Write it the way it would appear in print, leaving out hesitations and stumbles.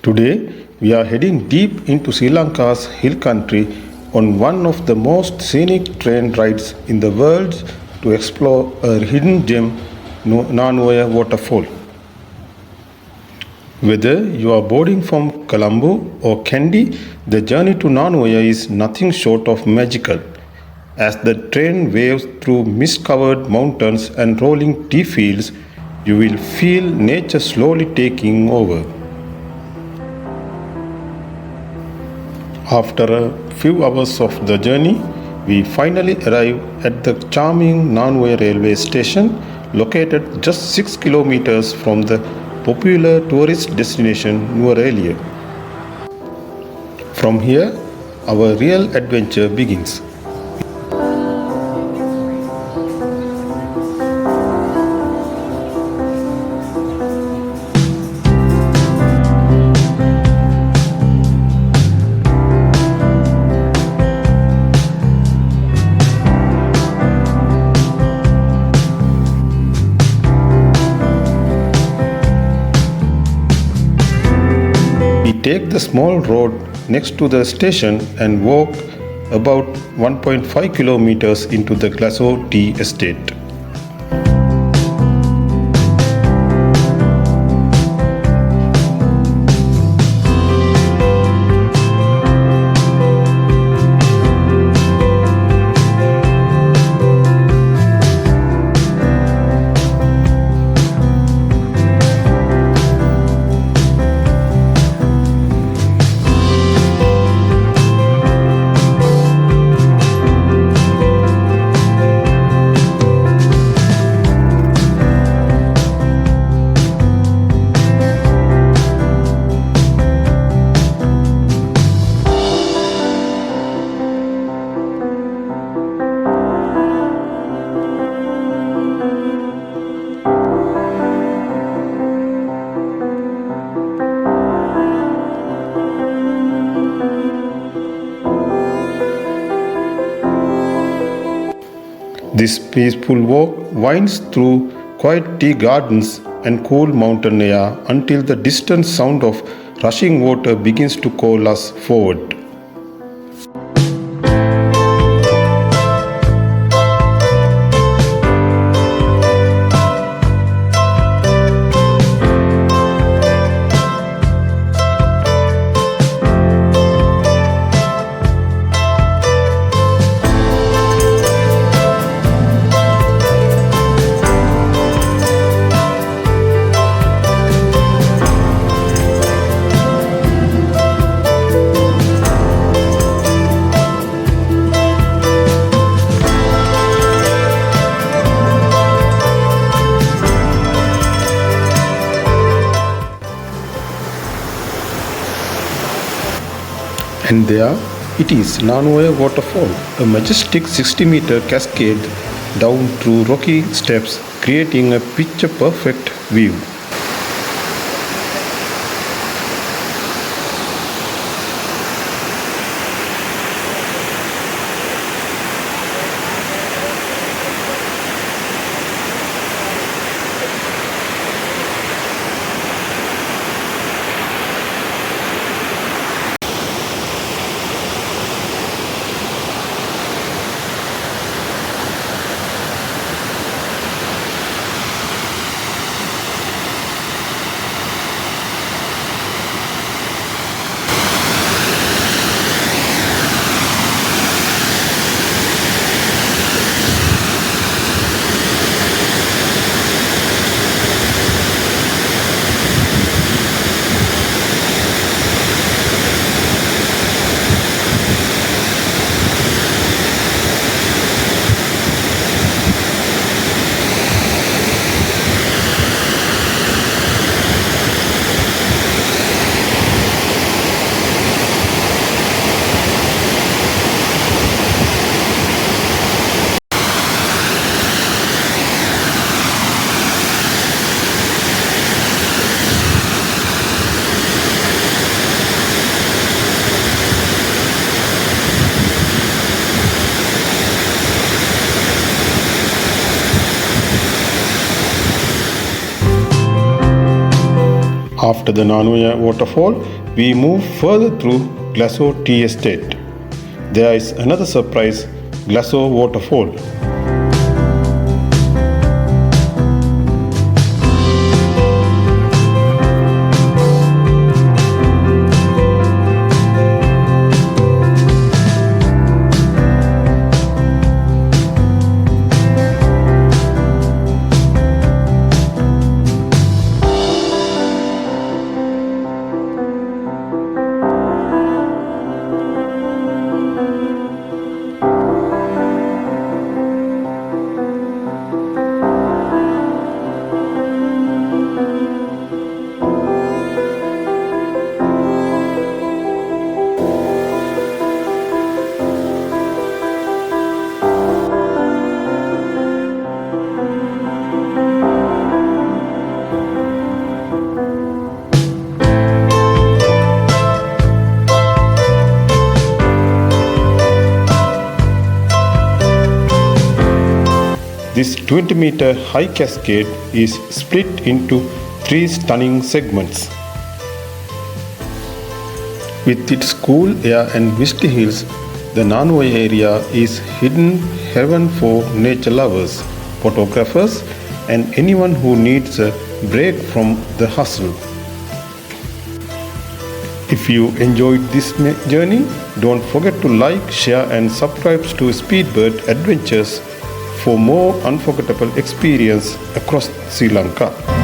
Today, we are heading deep into Sri Lanka's hill country on one of the most scenic train rides in the world to explore a hidden gem, Nanuoya Waterfall. Whether you are boarding from Colombo or Kandy, the journey to Nanuoya is nothing short of magical. As the train waves through mist-covered mountains and rolling tea fields, you will feel nature slowly taking over. After a few hours of the journey, we finally arrive at the charming Nanu Railway Station, located just 6 kilometers from the popular tourist destination Nuwara Eliya. From here, our real adventure begins. We take the small road next to the station and walk about 1.5 kilometers into the Glassaugh tea estate. This peaceful walk winds through quiet tea gardens and cool mountain air until the distant sound of rushing water begins to call us forward. And there it is, Nanuoya Waterfall, a majestic 60-meter cascade down through rocky steps, creating a picture-perfect view. After the Nanuoya Waterfall, we move further through Glassaugh Tea Estate. There is another surprise, Glassaugh Waterfall. This 20-meter high cascade is split into 3 stunning segments. With its cool air and misty hills, the Nanuoya area is hidden heaven for nature lovers, photographers, and anyone who needs a break from the hustle. If you enjoyed this journey, don't forget to like, share, and subscribe to Speedbird Adventures for more unforgettable experience across Sri Lanka.